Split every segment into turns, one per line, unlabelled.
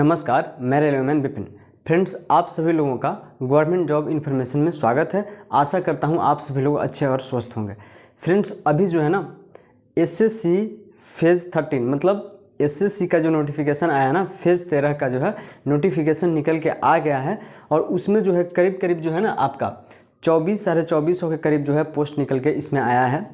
नमस्कार, मैं railwaymen Vipin. Friends, आप सभी लोगों का गवर्नमेंट जॉब इन्फॉर्मेशन में स्वागत है। आशा करता हूं आप सभी लोग अच्छे और स्वस्थ होंगे। फ्रेंड्स, अभी जो है ना एसएससी फेज़ 13 मतलब एसएससी का जो नोटिफिकेशन आया ना फेज़ 13 का जो है नोटिफिकेशन निकल के आ गया है और उसमें जो है करीब करीब जो है ना आपका 24 साढ़े 2400 के करीब जो है पोस्ट निकल के इसमें आया है।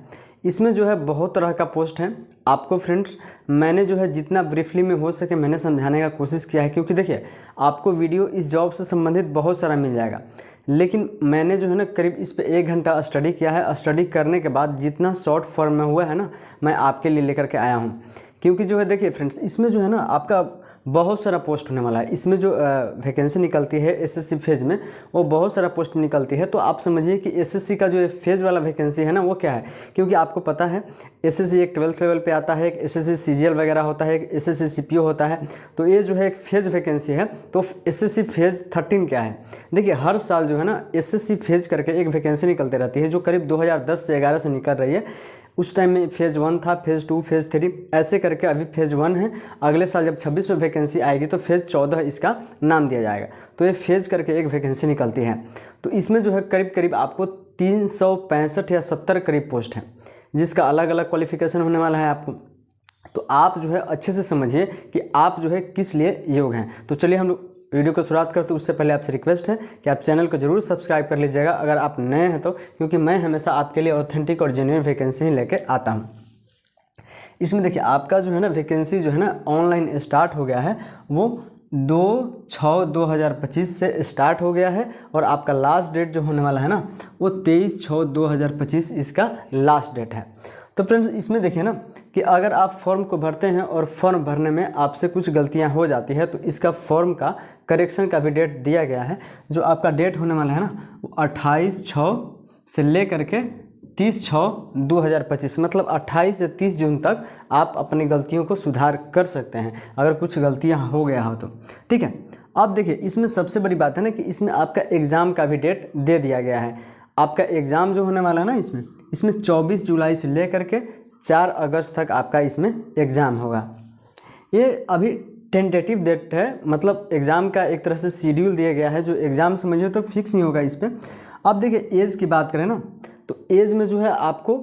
इसमें जो है बहुत तरह का पोस्ट है। आपको फ्रेंड्स मैंने जो है जितना ब्रीफली में हो सके मैंने समझाने का कोशिश किया है, क्योंकि देखिए आपको वीडियो इस जॉब से संबंधित बहुत सारा मिल जाएगा, लेकिन मैंने जो है ना करीब इस पे 1 घंटा स्टडी किया है। स्टडी करने के बाद जितना शॉर्ट फॉर्म में हुआ है ना मैं आपके लिए लेकर के आया हूँ। क्योंकि जो है देखिए फ्रेंड्स इसमें जो है ना आपका बहुत सारा पोस्ट होने वाला है। इसमें जो वैकेंसी निकलती है एसएससी फेज़ में वो बहुत सारा पोस्ट निकलती है। तो आप समझिए कि एसएससी का जो फेज़ वाला वैकेंसी है ना वो क्या है, क्योंकि आपको पता है एसएससी एक 12th लेवल पे आता है, एक एसएससी सीजीएल वगैरह होता है, एक एसएससी सीपीओ होता है। तो ये जो है एक फेज़ वैकेंसी है। तो एसएससी फेज़ 13 क्या है, देखिए हर साल जो है ना एसएससी फेज़ करके एक वैकेंसी निकलती रहती है जो करीब 2010 से 11 से निकल रही है। उस टाइम में फेज़ 1 था, फेज़ 2, फेज़ 3 ऐसे करके अभी फेज़ 1 है। अगले साल जब 26 में वैकेंसी आएगी तो फेज़ 14 इसका नाम दिया जाएगा। तो ये फेज़ करके एक वैकेंसी निकलती है। तो इसमें जो है करीब करीब आपको 365 या 70 करीब पोस्ट है, जिसका अलग अलग क्वालिफिकेशन होने वाला है आपको। तो आप जो है अच्छे से समझिए कि आप जो है किस लिए योग्य हैं। तो चलिए हम लोग वीडियो को शुरुआत करते हैं। उससे पहले आपसे रिक्वेस्ट है कि आप चैनल को जरूर सब्सक्राइब कर लीजिएगा अगर आप नए हैं तो, क्योंकि मैं हमेशा आपके लिए ऑथेंटिक और जेन्युइन वैकेंसी ही लेके आता हूं। इसमें देखिए आपका जो है ना वैकेंसी जो है ना ऑनलाइन स्टार्ट हो गया है, वो 2/6/2025 से स्टार्ट हो गया है और आपका लास्ट डेट जो होने वाला है ना वो 23/6/2025 इसका लास्ट डेट है। तो फ्रेंड्स इसमें देखिए ना कि अगर आप फॉर्म को भरते हैं और फॉर्म भरने में आपसे कुछ गलतियां हो जाती है तो इसका फॉर्म का करेक्शन का भी डेट दिया गया है। जो आपका डेट होने वाला है ना वो 28/6 से लेकर के 30/6/2025 मतलब 28 से 30 जून तक आप अपनी गलतियों को सुधार कर सकते हैं अगर कुछ गलतियां हो गया हो तो, ठीक है। अब देखिए इसमें सबसे बड़ी बात है ना कि इसमें आपका एग्ज़ाम का भी डेट दे दिया गया है। आपका एग्ज़ाम जो होने वाला है ना इसमें 24 जुलाई से लेकर के 4 अगस्त तक आपका इसमें एग्ज़ाम होगा। ये अभी टेंटेटिव डेट है, मतलब एग्ज़ाम का एक तरह से शेड्यूल दिया गया है। जो एग्ज़ाम समझिए तो फिक्स नहीं होगा इस पर। अब देखिए एज की बात करें ना तो एज में जो है आपको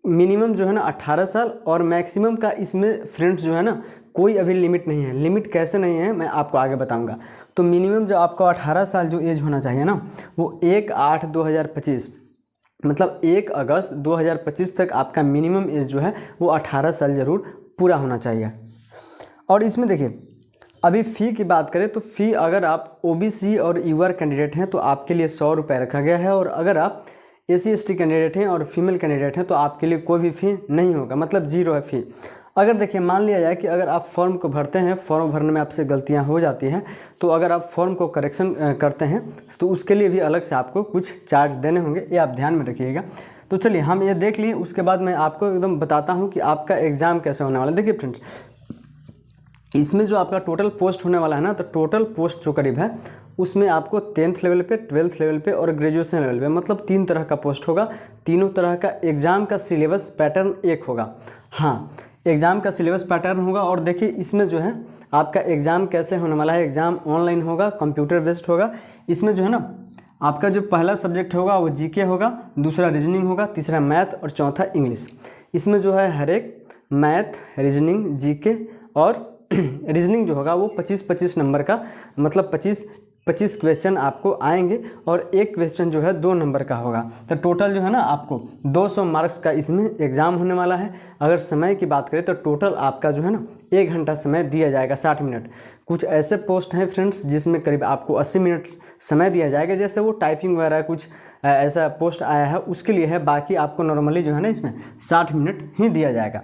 मिनिमम जो है ना 18 साल और मैक्सिमम का इसमें फ्रेंड्स जो है ना कोई अभी लिमिट नहीं है। लिमिट कैसे नहीं है मैं आपको आगे बताऊंगा। तो मिनिमम जो आपको 18 साल जो एज होना चाहिए ना वो 1/8/2025 मतलब 1 अगस्त 2025 तक आपका मिनिमम एज जो है वो 18 साल ज़रूर पूरा होना चाहिए। और इसमें देखिए अभी फ़ी की बात करें तो फ़ी अगर आप ओबीसी और यूआर कैंडिडेट हैं तो आपके लिए 100 रुपये रखा गया है, और अगर आप SC/ST कैंडिडेट हैं और फीमेल कैंडिडेट हैं तो आपके लिए कोई भी फ़ी नहीं होगा, मतलब 0 है फ़ी। अगर देखिए मान लिया जाए कि अगर आप फॉर्म को भरते हैं, फॉर्म भरने में आपसे गलतियां हो जाती हैं, तो अगर आप फॉर्म को करेक्शन करते हैं तो उसके लिए भी अलग से आपको कुछ चार्ज देने होंगे, ये आप ध्यान में रखिएगा। तो चलिए हम ये देख लिए, उसके बाद मैं आपको एकदम बताता हूँ कि आपका एग्ज़ाम कैसे होने वाला है। देखिए फ्रेंड्स इसमें जो आपका टोटल पोस्ट होने वाला है ना तो टोटल पोस्ट जो करीब है उसमें आपको 10th लेवल पे, 12th लेवल पे और ग्रेजुएशन लेवल पे मतलब 3 तरह का पोस्ट होगा। तीनों तरह का एग्ज़ाम का सिलेबस पैटर्न एक होगा। हाँ, एग्ज़ाम का सिलेबस पैटर्न होगा। और देखिए इसमें जो है आपका एग्ज़ाम कैसे होने वाला है, एग्ज़ाम ऑनलाइन होगा, कंप्यूटर बेस्ड होगा। इसमें जो है ना आपका जो पहला सब्जेक्ट होगा वो जीके होगा, दूसरा रीजनिंग होगा, तीसरा मैथ और चौथा इंग्लिश। इसमें जो है हर एक मैथ, रीजनिंग, जीके और रीजनिंग जो होगा वो 25-25 नंबर का मतलब 25 क्वेश्चन आपको आएंगे और एक क्वेश्चन जो है 2 नंबर का होगा। तो टोटल जो है ना आपको 200 मार्क्स का इसमें एग्ज़ाम होने वाला है। अगर समय की बात करें तो टोटल आपका जो है ना 1 घंटा समय दिया जाएगा, 60 मिनट। कुछ ऐसे पोस्ट हैं फ्रेंड्स जिसमें करीब आपको 80 मिनट समय दिया जाएगा, जैसे वो टाइपिंग वगैरह कुछ ऐसा पोस्ट आया है उसके लिए है। बाकी आपको नॉर्मली जो है ना इसमें 60 मिनट ही दिया जाएगा।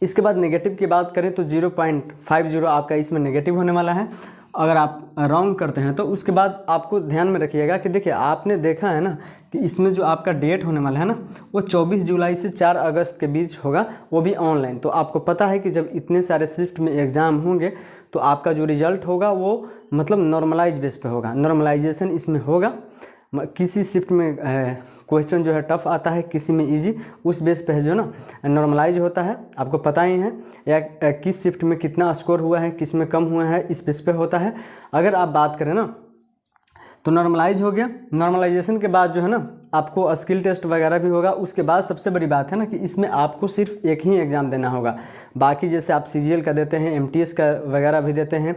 इसके बाद नेगेटिव की बात करें तो 0.50 आपका इसमें नेगेटिव होने वाला है अगर आप रॉन्ग करते हैं तो। उसके बाद आपको ध्यान में रखिएगा कि देखिए आपने देखा है ना कि इसमें जो आपका डेट होने वाला है ना वो 24 जुलाई से 4 अगस्त के बीच होगा, वो भी ऑनलाइन। तो आपको पता है कि जब इतने सारे शिफ्ट में एग्ज़ाम होंगे तो आपका जो रिज़ल्ट होगा वो मतलब नॉर्मलाइज बेस पे होगा, नॉर्मलाइजेशन इसमें होगा। किसी शिफ्ट में क्वेश्चन जो है टफ आता है, किसी में इजी, उस बेस पे है जो ना नॉर्मलाइज होता है, आपको पता ही है। या किस शिफ्ट में कितना स्कोर हुआ है, किस में कम हुआ है, इस बेस पे होता है। अगर आप बात करें ना तो नॉर्मलाइज हो गया। नॉर्मलाइजेशन के बाद जो है ना आपको स्किल टेस्ट वगैरह भी होगा। उसके बाद सबसे बड़ी बात है ना कि इसमें आपको सिर्फ एक ही एग्ज़ाम देना होगा। बाकी जैसे आप CGL का देते हैं, MTS का वगैरह भी देते हैं,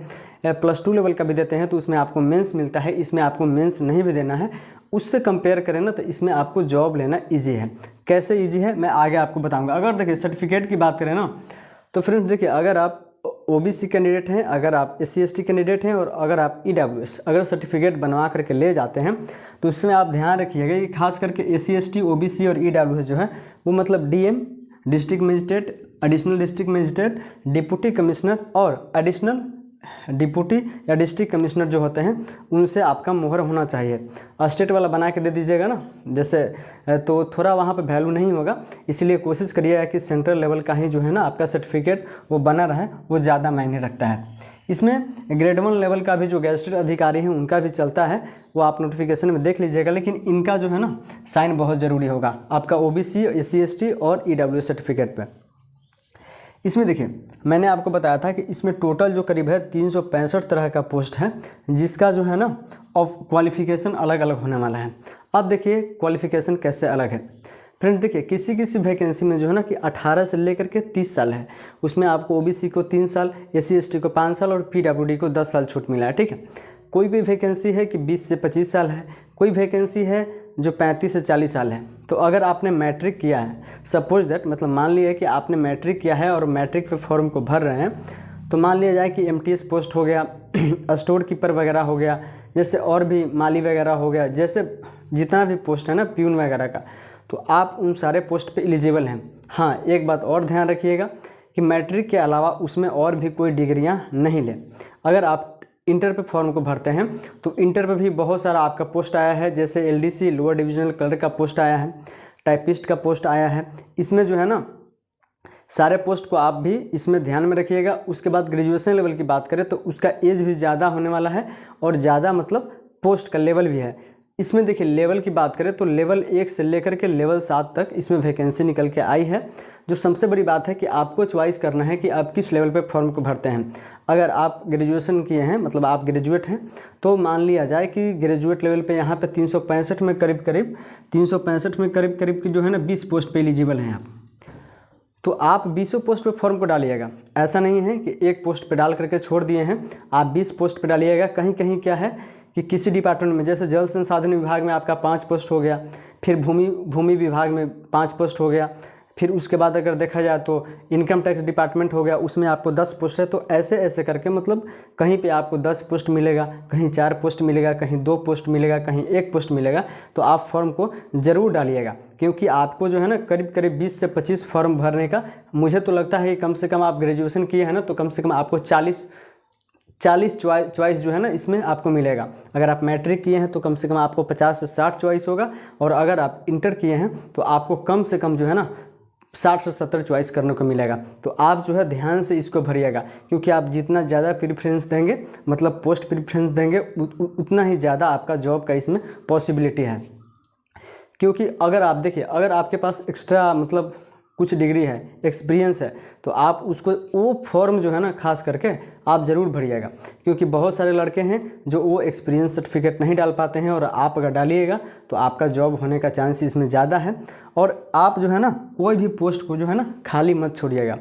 +2 लेवल का भी देते हैं, तो उसमें आपको मेंस मिलता है। इसमें आपको मेंस नहीं भी देना है। उससे कंपेयर करें ना तो इसमें आपको जॉब लेना ईजी है। कैसे ईजी है मैं आगे आपको बताऊँगा। अगर देखिए सर्टिफिकेट की बात करें ना तो फ्रेंड्स देखिए, अगर आप OBC कैंडिडेट हैं, अगर आप SC ST कैंडिडेट हैं और अगर आप EWS अगर सर्टिफिकेट बनवा करके ले जाते हैं तो इसमें आप ध्यान रखिएगा कि खास करके SC ST OBC और EWS जो है वो मतलब DM district magistrate, additional district magistrate, deputy commissioner और एडिशनल डिप्टी या डिस्ट्रिक्ट कमिश्नर जो होते हैं उनसे आपका मोहर होना चाहिए। स्टेट वाला बना के दे दीजिएगा ना जैसे, तो थोड़ा वहाँ पे वैल्यू नहीं होगा। इसलिए कोशिश करिएगा कि सेंट्रल लेवल का ही जो है ना आपका सर्टिफिकेट वो बना रहे, वो ज़्यादा मायने रखता है। इसमें ग्रेड 1 लेवल का भी जो गैजेटेड अधिकारी हैं उनका भी चलता है, वो आप नोटिफिकेशन में देख लीजिएगा। लेकिन इनका जो है ना साइन बहुत ज़रूरी होगा आपका OBC, SC ST और EWS सर्टिफिकेट पर। इसमें देखिए मैंने आपको बताया था कि इसमें टोटल जो करीब है 365 तरह का पोस्ट है, जिसका जो है ना ऑफ क्वालिफ़िकेशन अलग अलग होने वाला है। अब देखिए क्वालिफ़िकेशन कैसे अलग है फ्रेंड। देखिए किसी किसी वैकेंसी में जो है ना कि 18 से लेकर के 30 साल है, उसमें आपको OBC को 3 साल, SC ST को 5 साल और PWD को 10 साल छूट मिला है, ठीक है। कोई भी वैकेंसी है कि 20 से 25 साल है, कोई वैकेंसी है जो 35 से 40 साल है। तो अगर आपने मैट्रिक किया है, सपोज दैट मतलब मान लिया कि आपने मैट्रिक किया है और मैट्रिक पे फॉर्म को भर रहे हैं, तो मान लिया जाए कि MTS पोस्ट हो गया, स्टोर कीपर वगैरह हो गया, जैसे और भी माली वगैरह हो गया, जैसे जितना भी पोस्ट है ना प्यून वगैरह का, तो आप उन सारे पोस्ट पे एलिजिबल हैं। हाँ, एक बात और ध्यान रखिएगा कि मैट्रिक के अलावा उसमें और भी कोई डिग्रियां नहीं लें। अगर आप इंटर पे फॉर्म को भरते हैं तो इंटर पे भी बहुत सारा आपका पोस्ट आया है, जैसे LDC लोअर डिविजनल क्लर्क का पोस्ट आया है, टाइपिस्ट का पोस्ट आया है। इसमें जो है ना सारे पोस्ट को आप भी इसमें ध्यान में रखिएगा। उसके बाद ग्रेजुएशन लेवल की बात करें तो उसका एज भी ज़्यादा होने वाला है और ज़्यादा मतलब पोस्ट का लेवल भी है। इसमें देखिए लेवल की बात करें तो लेवल 1 से लेकर के लेवल 7 तक इसमें वैकेंसी निकल के आई है। जो सबसे बड़ी बात है कि आपको चॉइस करना है कि आप किस लेवल पे फॉर्म को भरते हैं। अगर आप ग्रेजुएशन किए हैं, मतलब आप ग्रेजुएट हैं, तो मान लिया जाए कि ग्रेजुएट लेवल पे यहाँ पे 365 में करीब करीब की जो है ना 20 पोस्ट पे एलिजिबल हैं आप। तो आप 20 पोस्ट पे फॉर्म को डालिएगा। ऐसा नहीं है कि एक पोस्ट पे डाल करके छोड़ दिए हैं, आप 20 पोस्ट पे डालिएगा। कहीं कहीं क्या है कि किसी डिपार्टमेंट में जैसे जल संसाधन विभाग में आपका 5 पोस्ट हो गया, फिर भूमि विभाग में 5 पोस्ट हो गया, फिर उसके बाद अगर देखा जाए तो इनकम टैक्स डिपार्टमेंट हो गया, उसमें आपको 10 पोस्ट है। तो ऐसे ऐसे करके मतलब कहीं पे आपको 10 पोस्ट मिलेगा, कहीं 4 पोस्ट मिलेगा, कहीं 2 पोस्ट मिलेगा, कहीं 1 पोस्ट मिलेगा। तो आप फॉर्म को ज़रूर डालिएगा, क्योंकि आपको जो है ना करीब करीब 20 से 25 फॉर्म भरने का, मुझे तो लगता है कि कम से कम आप ग्रेजुएशन किए हैं ना तो कम से कम आपको 40 चॉइस जो है ना इसमें आपको मिलेगा। अगर आप मैट्रिक किए हैं तो कम से कम आपको 50 से 60 चॉइस होगा, और अगर आप इंटर किए हैं तो आपको कम से कम जो है ना 60 से 70 चॉइस करने को मिलेगा। तो आप जो है ध्यान से इसको भरिएगा, क्योंकि आप जितना ज़्यादा प्रेफरेंस देंगे, मतलब पोस्ट प्रेफरेंस देंगे, उतना ही ज़्यादा आपका जॉब का इसमें पॉसिबिलिटी है। क्योंकि अगर आप देखिए, अगर आपके पास एक्स्ट्रा मतलब कुछ डिग्री है, एक्सपीरियंस है, तो आप उसको वो फॉर्म जो है ना खास करके आप ज़रूर भरिएगा, क्योंकि बहुत सारे लड़के हैं जो वो एक्सपीरियंस सर्टिफिकेट नहीं डाल पाते हैं, और आप अगर डालिएगा तो आपका जॉब होने का चांस इसमें ज़्यादा है। और आप जो है ना कोई भी पोस्ट को जो है ना खाली मत छोड़िएगा,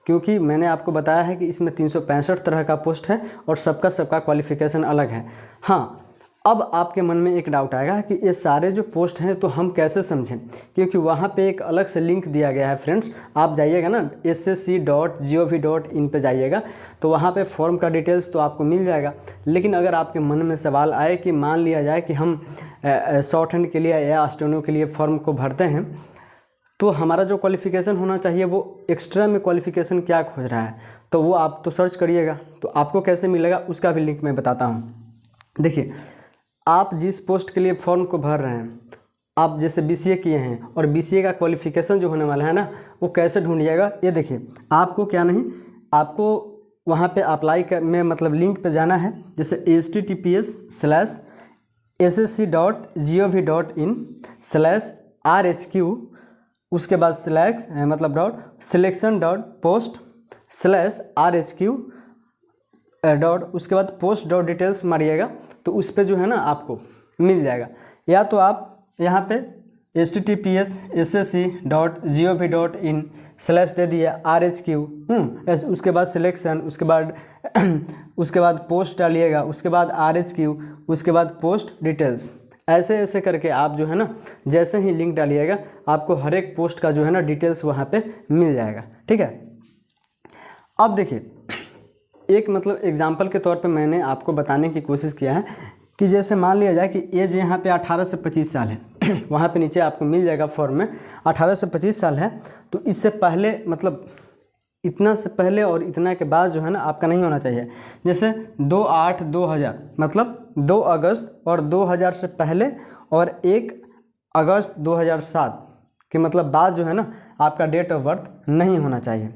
क्योंकि मैंने आपको बताया है कि इसमें 365 तरह का पोस्ट है और सबका क्वालिफ़िकेशन अलग है। हाँ, अब आपके मन में एक डाउट आएगा कि ये सारे जो पोस्ट हैं तो हम कैसे समझें, क्योंकि वहाँ पे एक अलग से लिंक दिया गया है फ्रेंड्स। आप जाइएगा ना ssc.gov.in पे जाइएगा, तो वहाँ पे फॉर्म का डिटेल्स तो आपको मिल जाएगा। लेकिन अगर आपके मन में सवाल आए कि मान लिया जाए कि हम शॉर्ट हैंड के लिए या स्टेनो के लिए फॉर्म को भरते हैं, तो हमारा जो क्वालिफ़िकेशन होना चाहिए वो एक्स्ट्रा में क्वालिफ़िकेशन क्या खोज रहा है, तो वो आप तो सर्च करिएगा। तो आपको कैसे मिलेगा उसका भी लिंक मैं बताता हूँ। देखिए, आप जिस पोस्ट के लिए फॉर्म को भर रहे हैं, आप जैसे BCA किए हैं और BCA का क्वालिफ़िकेशन जो होने वाला है ना, वो कैसे ढूंढिएगा। ये देखिए, आपको क्या नहीं, आपको वहाँ पे अप्लाई में मतलब लिंक पे जाना है, जैसे https/ssc ssc.gov.in/RHQ, उसके बाद सिलेक्शन.post/RHQ उसके बाद पोस्ट डॉट डिटेल्स मारिएगा तो उस पर जो है ना आपको मिल जाएगा। या तो आप यहाँ पे https://ssc.gov.in/ दे दिए RHQ, उसके बाद सिलेक्शन, उसके बाद पोस्ट डालिएगा, उसके बाद RHQ, उसके बाद पोस्ट डिटेल्स। ऐसे ऐसे करके आप जो है ना जैसे ही लिंक डालिएगा आपको हर एक पोस्ट का जो है ना डिटेल्स वहाँ पे मिल जाएगा। ठीक है, अब देखिए एक मतलब एग्जाम्पल के तौर पे मैंने आपको बताने की कोशिश किया है कि जैसे मान लिया जाए कि एज यहाँ पे 18 से 25 साल है वहाँ पे नीचे आपको मिल जाएगा फॉर्म में 18 से 25 साल है, तो इससे पहले मतलब इतना से पहले और इतना के बाद जो है ना आपका नहीं होना चाहिए। जैसे 2/8/2000 मतलब 2 अगस्त और 2000 से पहले और 1 अगस्त 2007 कि मतलब बाद जो है ना आपका डेट ऑफ बर्थ नहीं होना चाहिए,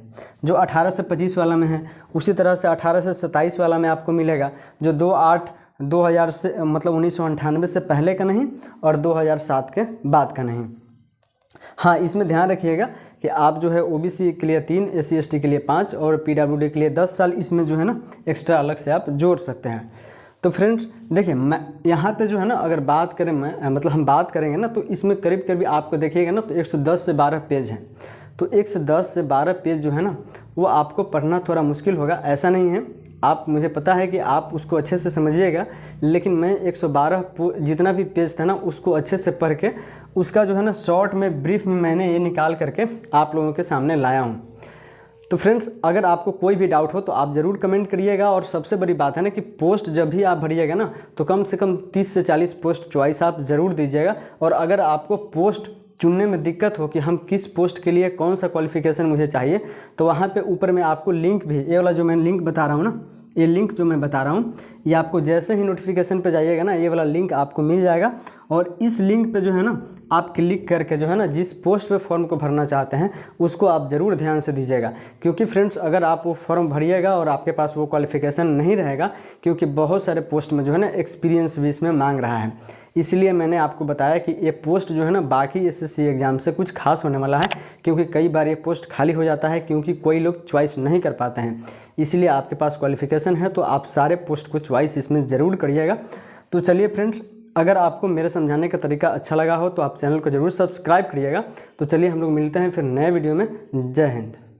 जो 18 से 25 वाला में है। उसी तरह से 18 से 27 वाला में आपको मिलेगा जो 2/8/2000 से मतलब 1998 से पहले का नहीं और 2007 के बाद का नहीं। हाँ, इसमें ध्यान रखिएगा कि आप जो है ओबीसी के लिए 3, SC ST के लिए 5 और पीडब्ल्यूडी के लिए 10 साल इसमें जो है ना एक्स्ट्रा अलग से आप जोड़ सकते हैं। तो फ्रेंड्स देखिए मैं यहाँ पे जो है ना अगर बात करें मतलब हम बात करेंगे ना तो इसमें करीब करीब आपको देखिएगा ना तो 110 से 12 पेज हैं। तो 110 से 12 पेज जो है ना वो आपको पढ़ना थोड़ा मुश्किल होगा, ऐसा नहीं है। आप मुझे पता है कि आप उसको अच्छे से समझिएगा, लेकिन मैं 112 जितना भी पेज था ना उसको अच्छे से पढ़ के उसका जो है ना शॉर्ट में ब्रीफ में मैंने ये निकाल करके आप लोगों के सामने लाया हूँ। तो फ्रेंड्स अगर आपको कोई भी डाउट हो तो आप ज़रूर कमेंट करिएगा। और सबसे बड़ी बात है ना कि पोस्ट जब भी आप भरिएगा ना तो कम से कम 30 से 40 पोस्ट चॉइस आप ज़रूर दीजिएगा। और अगर आपको पोस्ट चुनने में दिक्कत हो कि हम किस पोस्ट के लिए कौन सा क्वालिफिकेशन मुझे चाहिए, तो वहाँ पे ऊपर में आपको लिंक भी, ये वाला जो मैं लिंक बता रहा हूँ ना, ये लिंक जो मैं बता रहा हूँ ये आपको जैसे ही नोटिफिकेशन पे जाइएगा ना ये वाला लिंक आपको मिल जाएगा। और इस लिंक पे जो है ना आप क्लिक करके जो है ना जिस पोस्ट पे फॉर्म को भरना चाहते हैं उसको आप ज़रूर ध्यान से दीजिएगा। क्योंकि फ्रेंड्स अगर आप वो फॉर्म भरिएगा और आपके पास वो क्वालिफिकेशन नहीं रहेगा, क्योंकि बहुत सारे पोस्ट में जो है ना एक्सपीरियंस भी इसमें मांग रहा है, इसलिए मैंने आपको बताया कि ये पोस्ट जो है ना बाकी SSC एग्ज़ाम से कुछ खास होने वाला है। क्योंकि कई बार ये पोस्ट खाली हो जाता है क्योंकि कोई लोग चॉइस नहीं कर पाते हैं, इसलिए आपके पास क्वालिफिकेशन है तो आप सारे पोस्ट को चॉइस इसमें ज़रूर करिएगा। तो चलिए फ्रेंड्स, अगर आपको मेरे समझाने का तरीका अच्छा लगा हो तो आप चैनल को ज़रूर सब्सक्राइब करिएगा। तो चलिए हम लोग मिलते हैं फिर नए वीडियो में। जय हिंद।